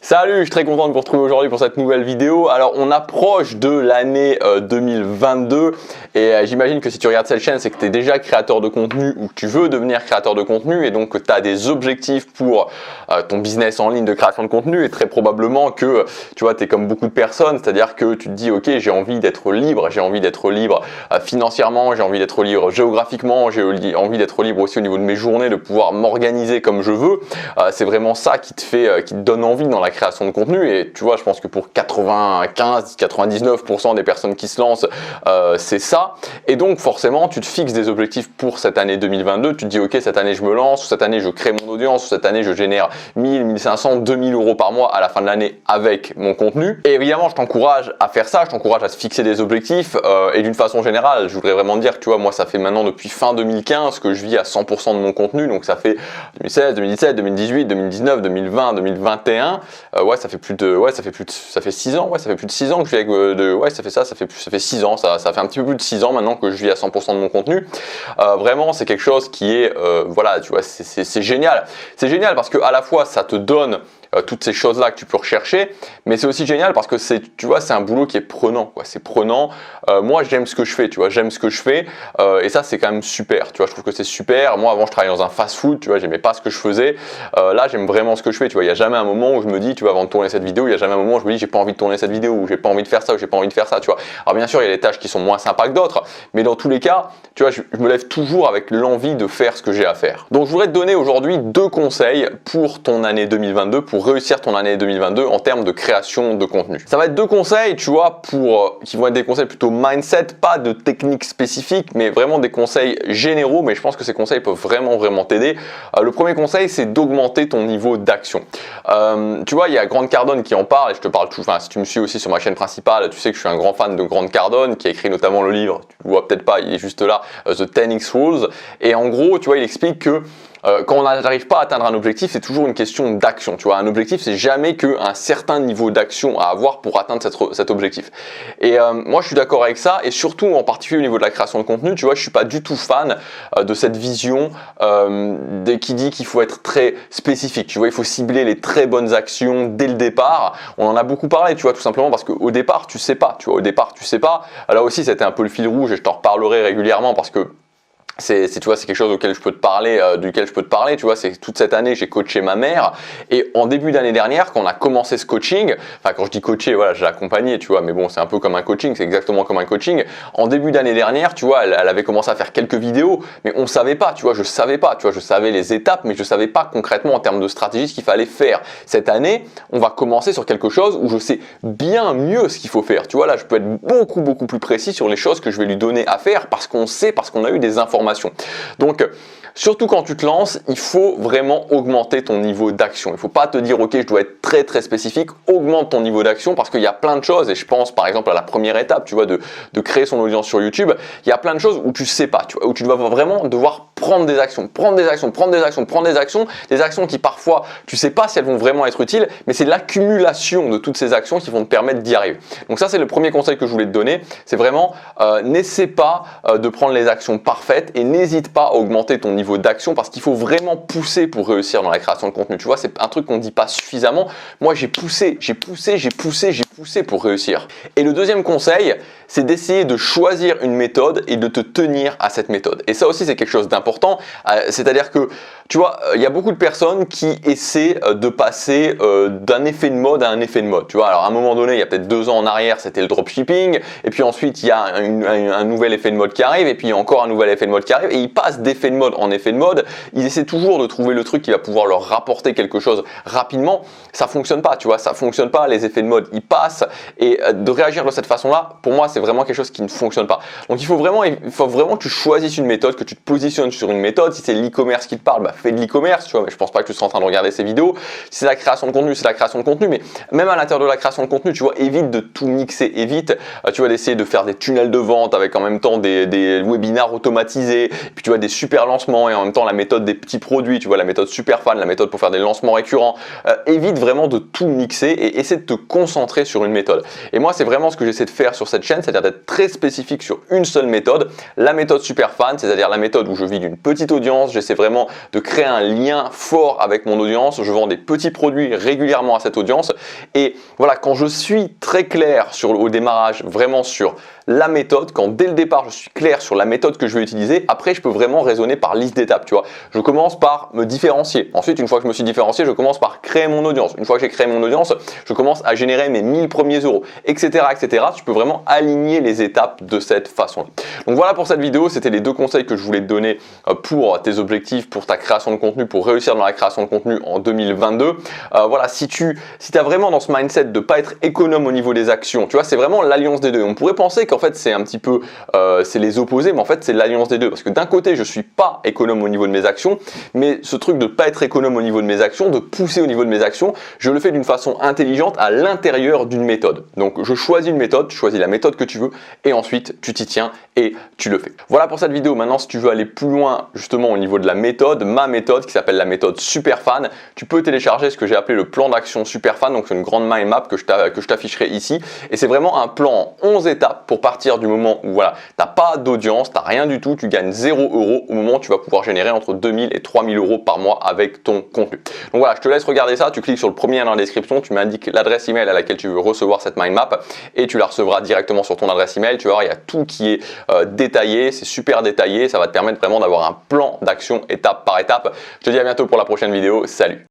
Salut, je suis très content de vous retrouver aujourd'hui pour cette nouvelle vidéo. Alors on approche de l'année 2022 et j'imagine que si tu regardes cette chaîne, c'est que tu es déjà créateur de contenu ou que tu veux devenir créateur de contenu et donc que tu as des objectifs pour ton business en ligne de création de contenu et très probablement que tu vois, tu es comme beaucoup de personnes, c'est-à-dire que tu te dis ok, j'ai envie d'être libre, financièrement, j'ai envie d'être libre géographiquement, j'ai envie d'être libre aussi au niveau de mes journées, de pouvoir m'organiser comme je veux. C'est vraiment ça qui te donne envie dans la création de contenu et tu vois, je pense que pour 95-99% des personnes qui se lancent, c'est ça. Et donc forcément, tu te fixes des objectifs pour cette année 2022. Tu te dis ok, cette année je me lance, ou cette année je crée mon audience, ou cette année je génère 1000, 1500, 2000 euros par mois à la fin de l'année avec mon contenu. Et évidemment, je t'encourage à faire ça, je t'encourage à se fixer des objectifs et d'une façon générale, je voudrais vraiment dire que tu vois, moi ça fait maintenant depuis fin 2015 que je vis à 100% de mon contenu, donc ça fait 2016, 2017, 2018, 2019, 2020, 2021. Ça fait 6 ans, ça fait plus de 6 ans que je vis avec ça fait 6 ans, ça fait un petit peu plus de 6 ans maintenant que je vis à 100% de mon contenu. Vraiment, c'est quelque chose qui est tu vois, c'est génial. C'est génial parce que à la fois ça te donne toutes ces choses-là que tu peux rechercher, mais c'est aussi génial parce que c'est un boulot qui est prenant, quoi. C'est prenant. Moi, j'aime ce que je fais, tu vois, et ça, c'est quand même super, tu vois. Je trouve que c'est super. Moi, avant, je travaillais dans un fast-food, tu vois, j'aimais pas ce que je faisais. Là, j'aime vraiment ce que je fais, tu vois. Il y a jamais un moment où je me dis, tu vois, avant de tourner cette vidéo, il y a jamais un moment où je me dis, j'ai pas envie de tourner cette vidéo, ou j'ai pas envie de faire ça, ou j'ai pas envie de faire ça, tu vois. Alors bien sûr, il y a des tâches qui sont moins sympas que d'autres, mais dans tous les cas, tu vois, je me lève toujours avec l'envie de faire ce que j'ai à faire. Donc, je voudrais te donner aujourd'hui 2 conseils pour ton année 2022, pour réussir ton année 2022 en termes de création de contenu. Ça va être 2 conseils, tu vois, qui vont être des conseils plutôt mindset, pas de techniques spécifiques, mais vraiment des conseils généraux, mais je pense que ces conseils peuvent vraiment t'aider. Le premier conseil, c'est d'augmenter ton niveau d'action. Tu vois, il y a Grant Cardone qui en parle, et je te parle tout, enfin, si tu me suis aussi sur ma chaîne principale, tu sais que je suis un grand fan de Grant Cardone, qui a écrit notamment le livre, tu le vois peut-être pas, il est juste là, The 10X Rules, et en gros, tu vois, il explique que quand on n'arrive pas à atteindre un objectif, c'est toujours une question d'action. Tu vois, un objectif, c'est jamais qu'un certain niveau d'action à avoir pour atteindre cet objectif. Et moi, je suis d'accord avec ça, et surtout en particulier au niveau de la création de contenu, tu vois, je suis pas du tout fan de cette vision qui dit qu'il faut être très spécifique. Tu vois, il faut cibler les très bonnes actions dès le départ. On en a beaucoup parlé, tu vois, tout simplement parce qu'au départ, tu sais pas. Tu vois, au départ, tu sais pas. Là aussi, c'était un peu le fil rouge, et je t'en reparlerai régulièrement parce que c'est quelque chose duquel je peux te parler, tu vois, c'est toute cette année j'ai coaché ma mère et en début d'année dernière quand on a commencé ce coaching, enfin quand je dis coacher, voilà, je l'ai accompagné, tu vois, mais bon, c'est un peu comme un coaching, c'est exactement comme un coaching. En début d'année dernière, tu vois, elle avait commencé à faire quelques vidéos, mais on savait pas, tu vois, je savais les étapes, mais je savais pas concrètement en termes de stratégie ce qu'il fallait faire. Cette année, on va commencer sur quelque chose où je sais bien mieux ce qu'il faut faire. Tu vois, là, je peux être beaucoup plus précis sur les choses que je vais lui donner à faire parce qu'on a eu des informations. Donc, surtout quand tu te lances, il faut vraiment augmenter ton niveau d'action. Il ne faut pas te dire, ok, je dois être très spécifique, augmente ton niveau d'action parce qu'il y a plein de choses, et je pense par exemple à la première étape, tu vois, de créer son audience sur YouTube, il y a plein de choses où tu sais pas, tu vois, où tu vas vraiment devoir prendre des actions qui parfois, tu sais pas si elles vont vraiment être utiles, mais c'est l'accumulation de toutes ces actions qui vont te permettre d'y arriver. Donc ça, c'est le premier conseil que je voulais te donner, c'est vraiment, n'essaie pas de prendre les actions parfaites et n'hésite pas à augmenter ton niveau d'action parce qu'il faut vraiment pousser pour réussir dans la création de contenu. Tu vois, c'est un truc qu'on ne dit pas suffisamment. Moi, j'ai poussé pour réussir. Et le deuxième conseil, c'est d'essayer de choisir une méthode et de te tenir à cette méthode. Et ça aussi, c'est quelque chose d'important. C'est-à-dire que, tu vois, il y a beaucoup de personnes qui essaient de passer d'un effet de mode à un effet de mode. Tu vois, alors à un moment donné, il y a peut-être 2 ans en arrière, c'était le dropshipping. Et puis ensuite, il y a un nouvel effet de mode qui arrive. Et puis encore un nouvel effet de mode qui arrive. Et ils passent d'effet de mode en effet de mode. Ils essaient toujours de trouver le truc qui va pouvoir leur rapporter quelque chose rapidement. Ça fonctionne pas, tu vois, ça fonctionne pas. Les effets de mode, ils passent. Et de réagir de cette façon-là, pour moi, c'est vraiment quelque chose qui ne fonctionne pas. Donc il faut vraiment que tu choisisses une méthode, que tu te positionnes sur une méthode. Si c'est l'e-commerce qui te parle, bah fais de l'e-commerce, tu vois, mais je pense pas que tu sois en train de regarder ces vidéos. Si c'est la création de contenu, c'est la création de contenu, mais même à l'intérieur de la création de contenu, tu vois, évite de tout mixer, évite, tu vois, d'essayer de faire des tunnels de vente avec en même temps des webinars automatisés, puis tu vois, des super lancements et en même temps la méthode des petits produits, tu vois, la méthode super fan, la méthode pour faire des lancements récurrents. Évite vraiment de tout mixer et essaie de te concentrer sur une méthode. Et moi, c'est vraiment ce que j'essaie de faire sur cette chaîne, c'est-à-dire d'être très spécifique sur une seule méthode, la méthode super fan, c'est-à-dire la méthode où je vis d'une petite audience, j'essaie vraiment de crée un lien fort avec mon audience, je vends des petits produits régulièrement à cette audience et voilà, quand je suis très clair au démarrage vraiment sur la méthode, quand dès le départ je suis clair sur la méthode que je vais utiliser, après je peux vraiment raisonner par liste d'étapes, tu vois. Je commence par me différencier. Ensuite, une fois que je me suis différencié, je commence par créer mon audience. Une fois que j'ai créé mon audience, je commence à générer mes 1000 premiers euros, etc., etc. Tu peux vraiment aligner les étapes de cette façon-là. Donc voilà pour cette vidéo, c'était les deux conseils que je voulais te donner pour tes objectifs, pour ta création de contenu, pour réussir dans la création de contenu en 2022. Voilà, si tu as vraiment dans ce mindset de pas être économe au niveau des actions, tu vois, c'est vraiment l'alliance des deux. On pourrait penser qu'en fait c'est un petit peu c'est les opposés, mais en fait c'est l'alliance des deux, parce que d'un côté je suis pas économe au niveau de mes actions, mais ce truc de pas être économe au niveau de mes actions, de pousser au niveau de mes actions, je le fais d'une façon intelligente à l'intérieur d'une méthode. Donc je choisis une méthode, tu choisis la méthode que tu veux et ensuite tu t'y tiens et tu le fais. Voilà pour cette vidéo. Maintenant, si tu veux aller plus loin justement au niveau de la méthode, ma méthode qui s'appelle la méthode Superfan, tu peux télécharger ce que j'ai appelé le plan d'action Superfan. Donc c'est une grande mind map que je t'afficherai ici et c'est vraiment un plan en 11 étapes pour partir du moment où voilà, tu n'as pas d'audience, tu n'as rien du tout, tu gagnes 0 € au moment où tu vas pouvoir générer entre 2000 et 3000 € par mois avec ton contenu. Donc voilà, je te laisse regarder ça, tu cliques sur le premier lien dans la description, tu m'indiques l'adresse email à laquelle tu veux recevoir cette mind map et tu la recevras directement sur ton adresse email. Tu vas voir, il y a tout qui est détaillé, c'est super détaillé, ça va te permettre vraiment d'avoir un plan d'action étape par étape. Je te dis à bientôt pour la prochaine vidéo, salut!